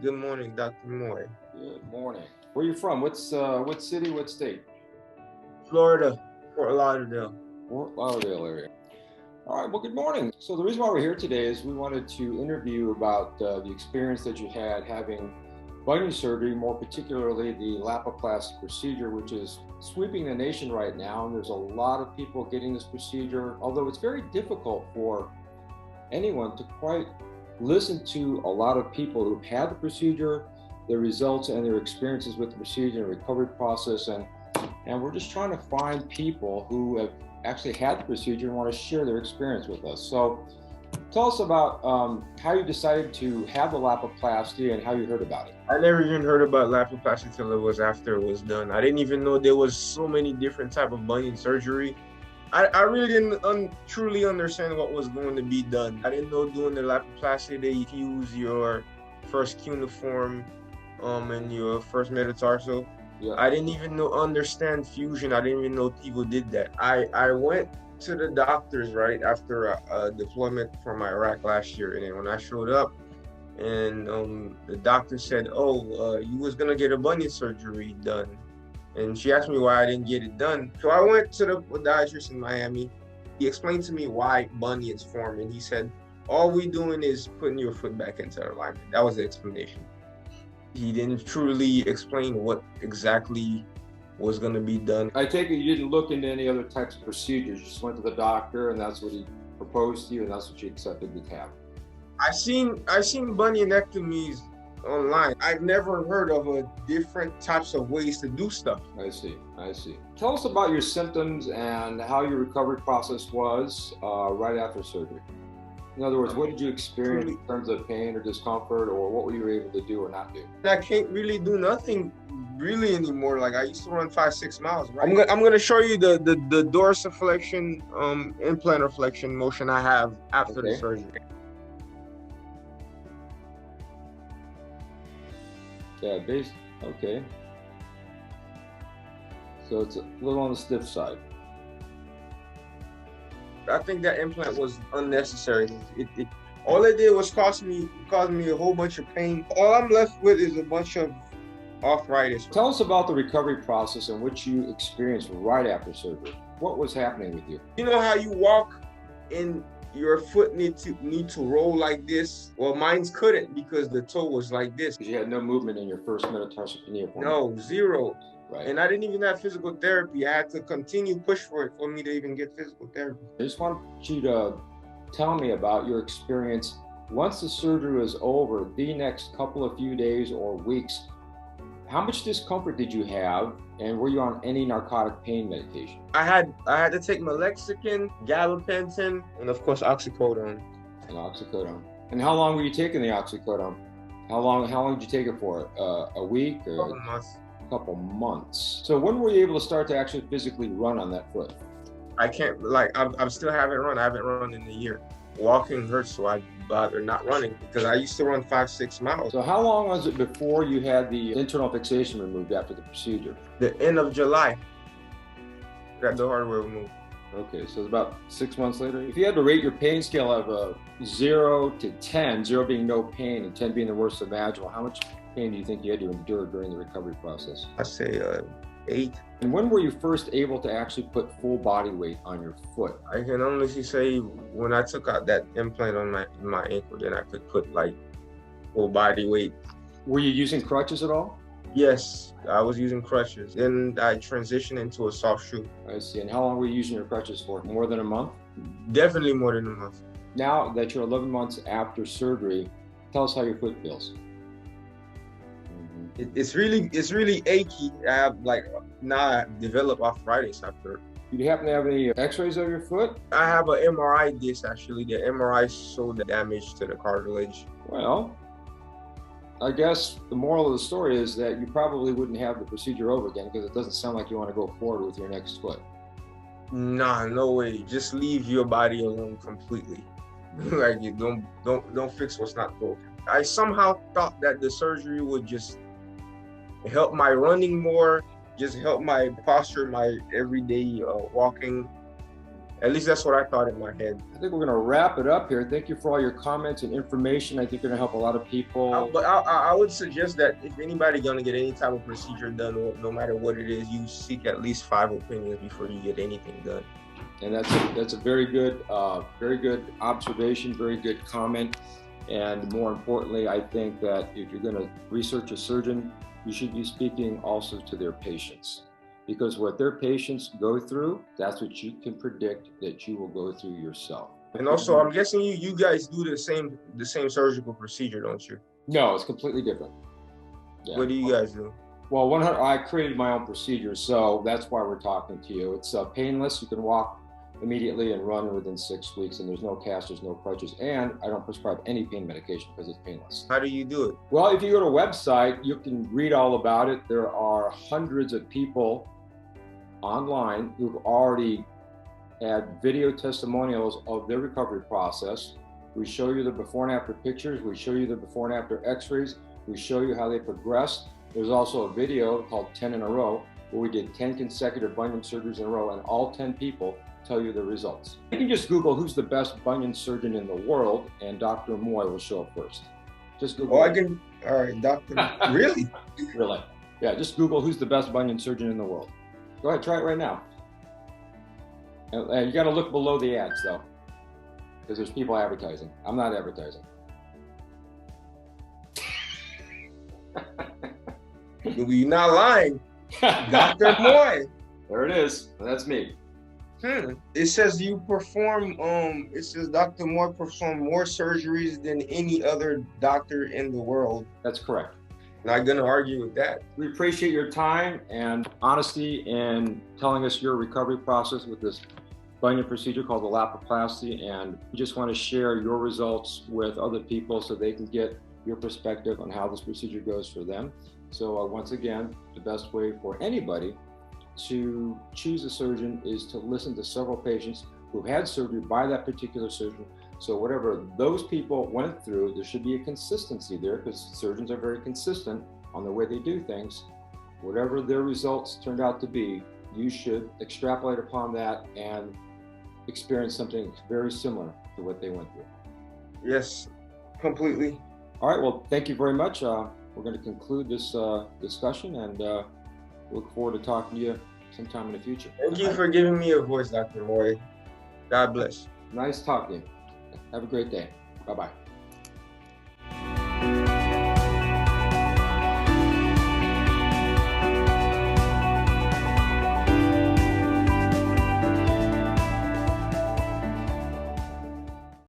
Good morning, Dr. Moy. Good morning. Where are you from? What city, what state? Florida, Fort Lauderdale. Fort Lauderdale area. All right, well, good morning. So the reason why we're here today is we wanted to interview about the experience that you had having bunion surgery, more particularly the Lapiplasty procedure, which is sweeping the nation right now. And there's a lot of people getting this procedure, although it's very difficult for anyone to quite listen to a lot of people who've had the procedure, their results and their experiences with the procedure and recovery process. And we're just trying to find people who have actually had the procedure and want to share their experience with us. So tell us about how you decided to have the Lapiplasty and how you heard about it. I never even heard about Lapiplasty till it was after it was done. I didn't even know there was so many different type of bunion surgery. I really didn't truly understand what was going to be done. I didn't know doing the Lapiplasty they use your first cuneiform and your first metatarsal. Yeah. I didn't even understand fusion. I didn't even know people did that. I went to the doctors right after a deployment from Iraq last year, and then when I showed up, and the doctor said, "Oh, you was gonna get a bunion surgery done," and she asked me why I didn't get it done. So I went to the podiatrist in Miami. He explained to me why bunions form, and he said, "All we doing is putting your foot back into alignment." That was the explanation. He didn't truly explain what exactly was going to be done. I take it you didn't look into any other types of procedures. You just went to the doctor and that's what he proposed to you and that's what you accepted to have. I seen bunionectomies online. I've never heard of a different types of ways to do stuff. I see. Tell us about your symptoms and how your recovery process was right after surgery. In other words, what did you experience in terms of pain or discomfort, or what were you able to do or not do? I can't really do nothing really anymore. Like I used to run 5-6 miles. Right? I'm gonna show you the dorsiflexion, implantar flexion motion I have after the surgery. Yeah, okay. So it's a little on the stiff side. I think that implant was unnecessary. All it did was cause me a whole bunch of pain. All I'm left with is a bunch of arthritis. Tell us about the recovery process and what you experienced right after surgery. What was happening with you? You know how you walk and your foot need to roll like this? Well, mine's couldn't because the toe was like this. You had no movement in your first metatarsal cuneiform. No, zero. Right. And I didn't even have physical therapy. I had to continue push for it for me to even get physical therapy. I just want you to tell me about your experience once the surgery was over, the next couple of few days or weeks. How much discomfort did you have, and were you on any narcotic pain medication? I had to take Malexican, gabapentin, and of course oxycodone. And how long were you taking the oxycodone? How long did you take it for? A week or? Couple months. Couple months. So when were you able to start to actually physically run on that foot? I can't, I still haven't run. I haven't run in a year. Walking hurts, so I bother not running because I used to run 5-6 miles. So how long was it before you had the internal fixation removed after the procedure? The end of July. Got the hardware removed. Okay, so it's about 6 months later. If you had to rate your pain scale out of 0 to 10, 0 being no pain and 10 being the worst imaginable, how much pain do you think you had to endure during the recovery process? I say 8. And when were you first able to actually put full body weight on your foot? I can honestly say when I took out that implant on my ankle, then I could put like full body weight. Were you using crutches at all? Yes, I was using crutches. Then I transitioned into a soft shoe. I see. And how long were you using your crutches for? More than a month? Definitely more than a month. Now that you're 11 months after surgery, tell us how your foot feels. It's really achy. Now I developed arthritis after. Do you happen to have any x-rays of your foot? I have an MRI disc actually. The MRI showed the damage to the cartilage. Well, I guess the moral of the story is that you probably wouldn't have the procedure over again because it doesn't sound like you want to go forward with your next foot. Nah, no way. Just leave your body alone completely. Like you don't fix what's not broken. I somehow thought that the surgery would just help my running more, just help my posture, my everyday walking. At least that's what I thought in my head. I think we're going to wrap it up here. Thank you for all your comments and information. I think you're going to help a lot of people. But I would suggest that if anybody going to get any type of procedure done, or no matter what it is, you seek at least 5 opinions before you get anything done. And that's a very good observation, very good comment. And more importantly, I think that if you're going to research a surgeon, you should be speaking also to their patients. Because what their patients go through, that's what you can predict that you will go through yourself. And also, I'm guessing you guys do the same surgical procedure, don't you? No, it's completely different. Yeah. What do you guys do? Well, I created my own procedure, so that's why we're talking to you. It's painless. You can walk immediately and run within 6 weeks, and there's no casters, no crutches, and I don't prescribe any pain medication because it's painless. How do you do it? Well, if you go to a website, you can read all about it. There are hundreds of people online who've already had video testimonials of their recovery process. We show you the before and after pictures. We show you the before and after x-rays. We show you how they progressed. There's also a video called 10 in a row, where we did 10 consecutive bunion surgeries in a row, and all 10 people tell you the results. You can just Google who's the best bunion surgeon in the world, and Dr. Moy will show up first. Just Google. Oh, I can. All right, Doctor. Really? Really? Yeah, just Google who's the best bunion surgeon in the world. Go ahead, try it right now. And you got to look below the ads, though, because there's people advertising. I'm not advertising. You're not lying. Dr. Moy. There it is. That's me. It says you perform, it says Dr. Moy performed more surgeries than any other doctor in the world. That's correct. Not gonna argue with that. We appreciate your time and honesty in telling us your recovery process with this bunion procedure called the Lapiplasty, and we just want to share your results with other people so they can get your perspective on how this procedure goes for them. So once again, the best way for anybody to choose a surgeon is to listen to several patients who've had surgery by that particular surgeon. So whatever those people went through, there should be a consistency there, because surgeons are very consistent on the way they do things. Whatever their results turned out to be, you should extrapolate upon that and experience something very similar to what they went through. Yes, completely. All right, well, thank you very much. We're going to conclude this discussion, and look forward to talking to you sometime in the future. Thank you for giving me a voice, Dr. Moy. God bless. Nice talking to you. Have a great day. Bye-bye.